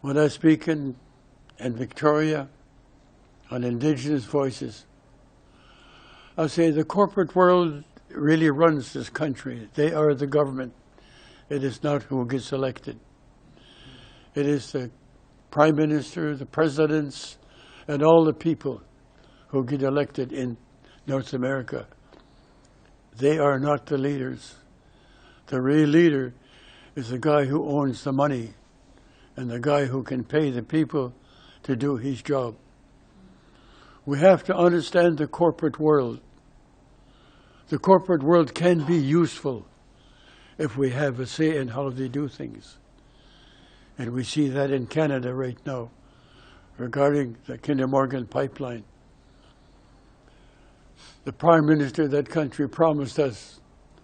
When I speak in Victoria on Indigenous voices, I say the corporate world really runs this country. They are the government. It is not who gets elected. It is the Prime Minister, the presidents, and all the people who get elected in North America. They are not the leaders. The real leader is the guy who owns the money and the guy who can pay the people to do his job. We have to understand the corporate world. The corporate world can be useful if we have a say in how they do things. And we see that in Canada right now regarding the Kinder Morgan pipeline. The Prime Minister of that country promised us,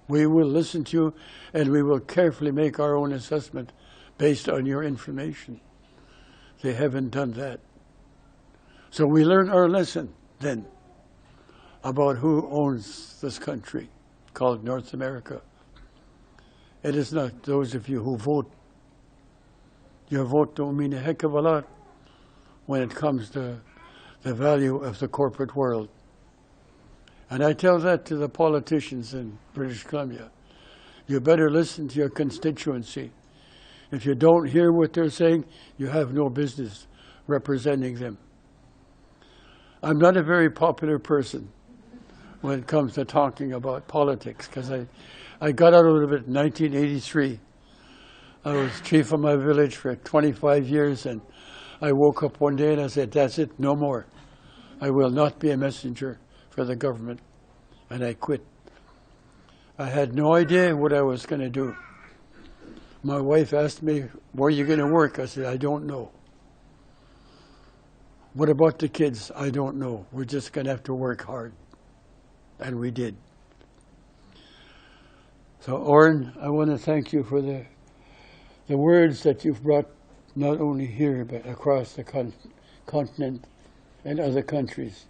we will listen to you and we will carefully make our own assessment based on your information. They haven't done that. So we learn our lesson then about who owns this country called North America. It is not those of you who vote. Your vote don't mean a heck of a lot when it comes to the value of the corporate world. And I tell that to the politicians in British Columbia. You better listen to your constituency. If you don't hear what they're saying, you have no business representing them. I'm not a very popular person when it comes to talking about politics, because I got out of it in 1983. I was chief of my village for 25 years, and I woke up one day and I said, that's it, no more. I will not be a messenger for the government, and I quit. I had no idea what I was going to do. My wife asked me, where are you going to work? I said, I don't know. What about the kids? I don't know. We're just going to have to work hard. And we did. So, Oren, I want to thank you for the words that you've brought not only here, but across the continent and other countries.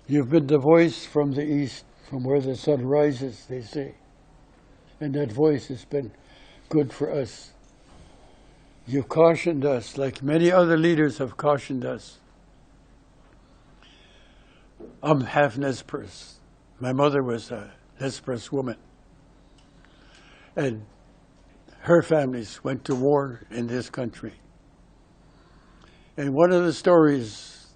You've been the voice from the east, from where the sun rises, they say. And that voice has been good for us. You've cautioned us, like many other leaders have cautioned us. I'm half Nez Perce. My mother was a Nez Perce woman. And her families went to war in this country. And one of the stories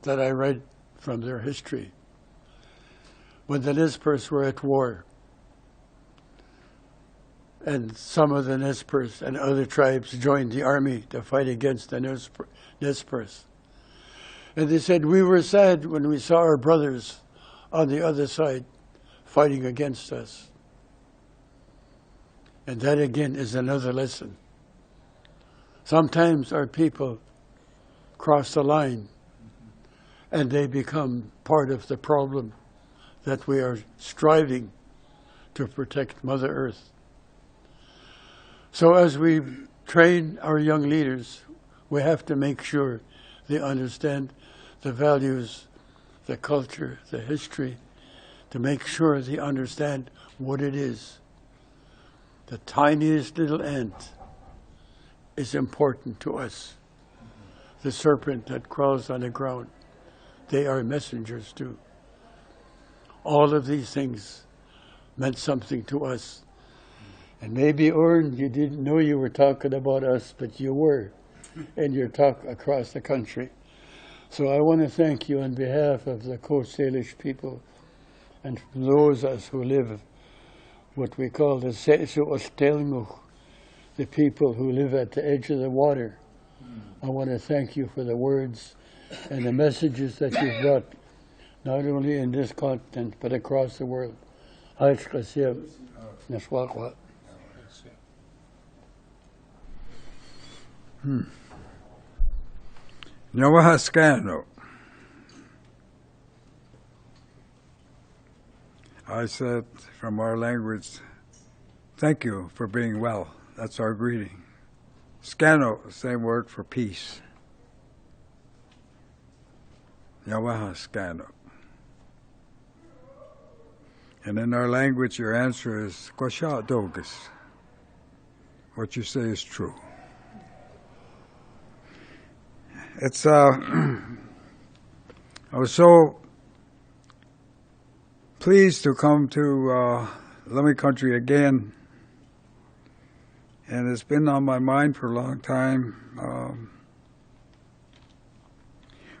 that I read from their history, when the Nez Perce were at war, and some of the Nez Perce and other tribes joined the army to fight against the Nez Perce. And they said, we were sad when we saw our brothers on the other side fighting against us. And that again is another lesson. Sometimes our people cross the line and they become part of the problem that we are striving to protect Mother Earth. So as we train our young leaders, we have to make sure they understand the values, the culture, the history, to make sure they understand what it is. The tiniest little ant is important to us. The serpent that crawls on the ground, they are messengers too. All of these things meant something to us. And maybe, Oren, you didn't know you were talking about us, but you were in your talk across the country. So I want to thank you on behalf of the Coast Salish people and those of us who live what we call the Se'su Ostelmuch, the people who live at the edge of the water. I want to thank you for the words and the messages that you've brought, not only in this continent, but across the world. Nyawahaskano. I said from our language, thank you for being well. That's our greeting. Scano, same word for peace. Nyawahaskano. And in our language, your answer is Kwasha Dogus. What you say is true. It's I was so pleased to come to Lummi country again, and it's been on my mind for a long time.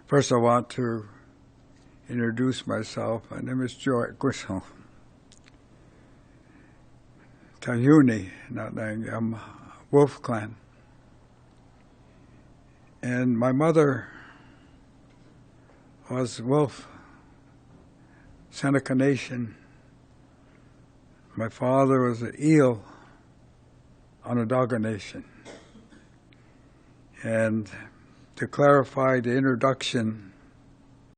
First, I want to introduce myself. My name is Joy Grisel. Tahuni, not I'm Wolf Clan. And my mother was Wolf, Seneca Nation. My father was an Eel, Onondaga Nation. And to clarify the introduction,